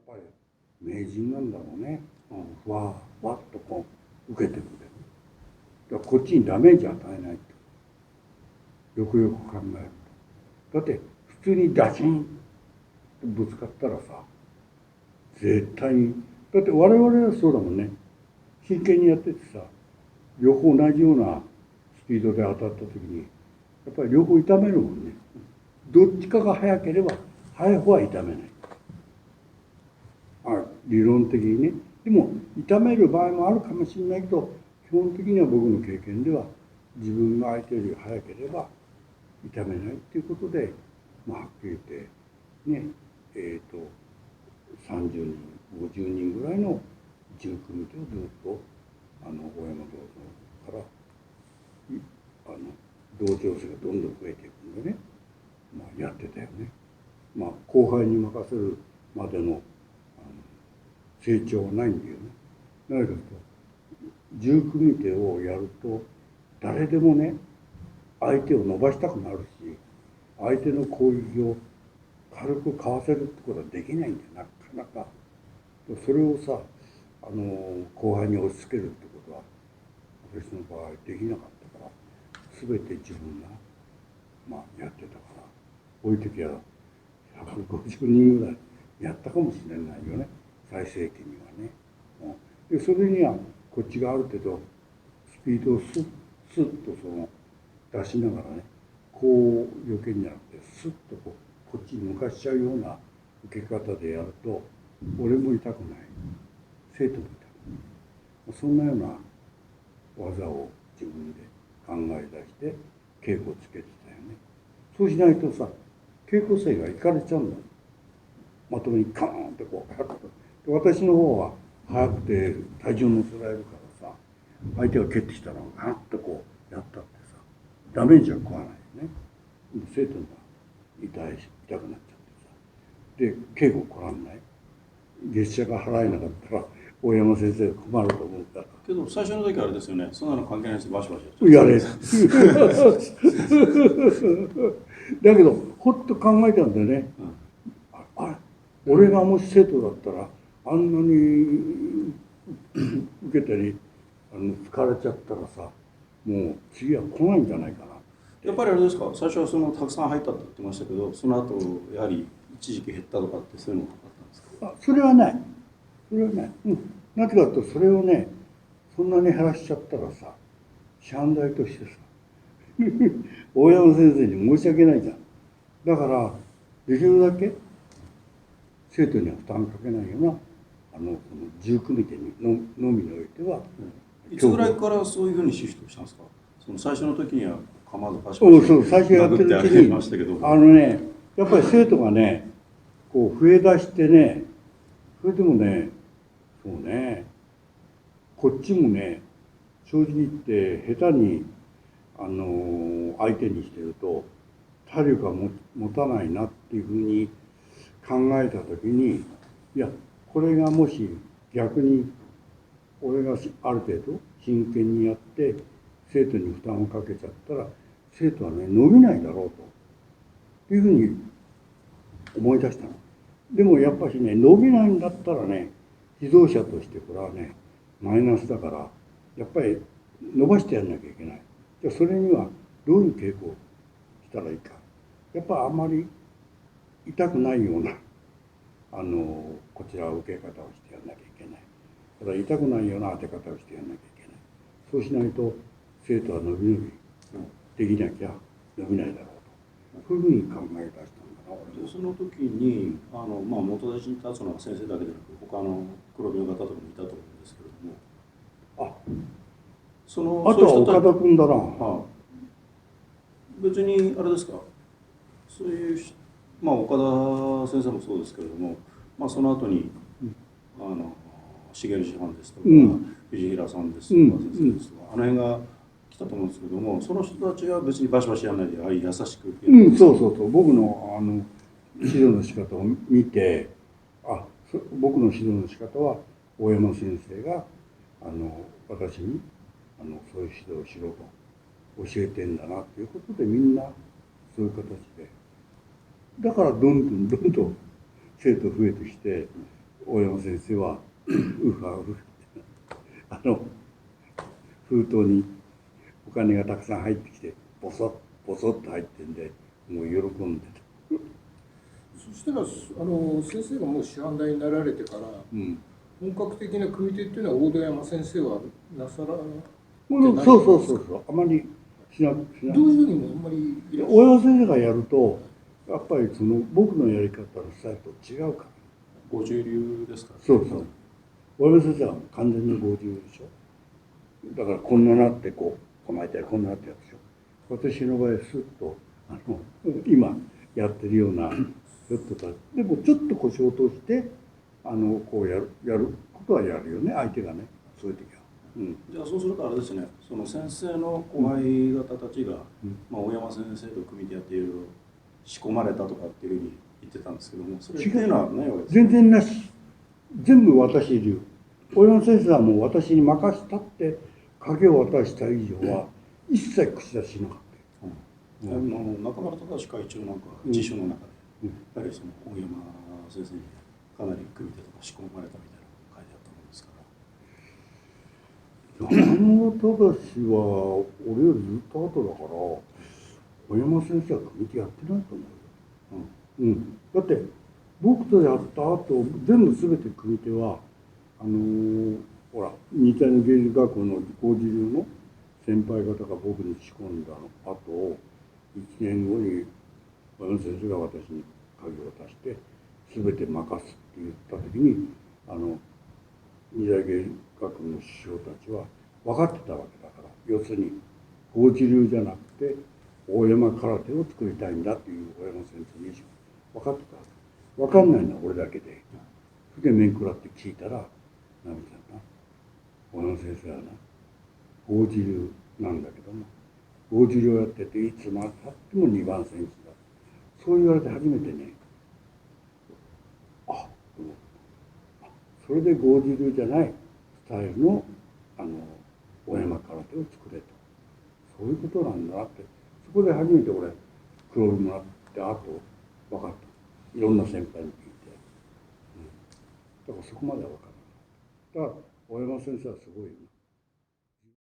ぱり名人なんだろうね、ふわふわっとこう受けてくれる。だからこっちにダメージ与えないと。よくよく考えると。だって普通にダチンとぶつかったらさ、絶対に、だって我々はそうだもんね。真剣にやっててさ、両方同じようなスピードで当たった時にやっぱり両方痛めるもんね。どっちかが速ければ速い方は痛めない。理論的にね。でも痛める場合もあるかもしれないけど、基本的には僕の経験では自分が相手より速ければ痛めないっていうことで、はっきり言ってね、30人50人ぐらいの重組手をずっと大山道場から同調生がどんどん増えていくんでね、やってたよね。後輩に任せるまでの成長はないんだよね。なぜかというと重組手をやると誰でもね、相手を伸ばしたくなるし、相手の攻撃を軽くかわせるってことはできないんだよ、なかなか。それをさ、後輩に押し付けるってことは私の場合できなかったから、全て自分がやってたから、多い時は150人ぐらいやったかもしれないよね、最盛期にはね。でそれにはこっちがある程度スピードをスッと出しながらね、こう余計になってスッとこっちに向かしちゃうような受け方でやると、俺も痛くない、生徒も痛くない、そんなような技を自分で考え出して稽古をつけてたよね。そうしないとさ、稽古生がいかれちゃうんだ。まとめにカーンってこう、私の方は速くて体重乗せられるからさ、相手が蹴ってきたらガンとこうやったってさ、ダメージは食わないよね。生徒が痛くなっちゃってさ、で稽古来らんない、月謝が払えなかったら大山先生が困ると思うから。けど最初の時はあれですよね、そんなの関係ないですよ、バシバシやれだけどほっと考えたんだよね、俺がもし生徒だったらあんなに受けたり疲れちゃったらさ、もう次は来ないんじゃないかな。やっぱりあれですか、最初はたくさん入ったって言ってましたけど、その後やはり一時期減ったとかってそういうのがあったんですか？それはない、それはない。なぜかというと、それをね、そんなに減らしちゃったらさ、師範代としてさ大山先生に申し訳ないじゃん。だからできるだけ生徒には負担かけないようなその重組手のみにおいては、いつぐらいからそういうふうにシフトしたんですか？その最初の時には構わずパシパシそう、最初やってる時にやっぱり生徒がねこう増え出してね、それでもね、そうね、こっちもね、正直言って下手に相手にしてると体力が持たないなっていうふうに考えた時に、いやこれがもし逆に俺がある程度真剣にやって生徒に負担をかけちゃったら、生徒はね伸びないだろうというふうに思い出したの。でもやっぱしね、伸びないんだったらね、指導者としてこれはねマイナスだから、やっぱり伸ばしてやんなきゃいけない。じゃあそれにはどういう稽古をしたらいいか、やっぱあんまり痛くないようなこちらは受け方をしてやんなきゃいけない。ただ痛くないような当て方をしてやんなきゃいけない。そうしないと生徒は伸び伸びできなきゃ伸びないだろうと、そういうふうに考え出したんだな、俺。その時に元弟子に立つのは先生だけでなく他の黒部の方とかもいたと思うんですけれども、あとは岡田君だな。別にあれですか、そういう岡田先生もそうですけれども、その後に茂師範ですとか、藤平さんですとか、先生ですとか、あの辺が来たと思うんですけども、その人たちは別にバシバシやらないで、やはり優しくそう僕の指導の仕方を見て、僕の指導の仕方は大山先生が私にそういう指導をしろと教えてんだなということで、みんなそういう形で、だからどんどん生徒増えてきて、大山先生はウーハーウー封筒にお金がたくさん入ってきてボソッボソッと入ってんでもう喜んでた。そしたら先生がもう師範代になられてから、うん、本格的な組手っていうのは大戸山先生はなさらそうあまりしなくどういうふうにもあんまり大山先生がやるとやっぱりその僕のやり方のスタイルと違うから。五十流ですから、ね、そうそう。大山先生は完全に50でしょ。だからこんななってこう構えたりこんななってやるでしょ。私の場合スッと今やってるようなちょっとでもちょっと腰を落としてこうやることはやるよね、相手がね、そういう時は。うん、じゃあそうするとあれですね、その先生の後輩方たちが、大山先生と組手やっていろいろ仕込まれたとかっていうふうに言ってたんですけども、それっていうのはないわけですか？全然なし。全部私流。大山先生はもう私に任せたって影を渡した以上は一切口出しなかった。中村隆会長なんか辞書の中で、やはりその大山先生にかなり組手とか仕込まれたみたいな書いてあったもんですから。中村隆は俺よりずっと後だから大山先生は組手やってないと思うよ。だって僕とやった後全部全て組手はほら日大の芸術学校の工事流の先輩方が僕に仕込んだ後1年後に大山先生が私に鍵を渡して全て任すって言った時に日大芸術学校の師匠たちは分かってたわけだから、要するに工事流じゃなくて大山空手を作りたいんだっていう大山先生の意思分かってたわけ。分かんないのは俺だけで、それで面食らって聞いたら「ナミさんな、大山先生はな法事流なんだけども法事流やってていつまでたっても2番選手だ」そう言われて初めてね、それで法事流じゃないスタイルの大山空手を作れと、そういうことなんだなって、そこで初めて俺黒帯もらってあと分かった。いろんな先輩に聞いて、だからそこまでは分からない。だから大山先生はすごいよね。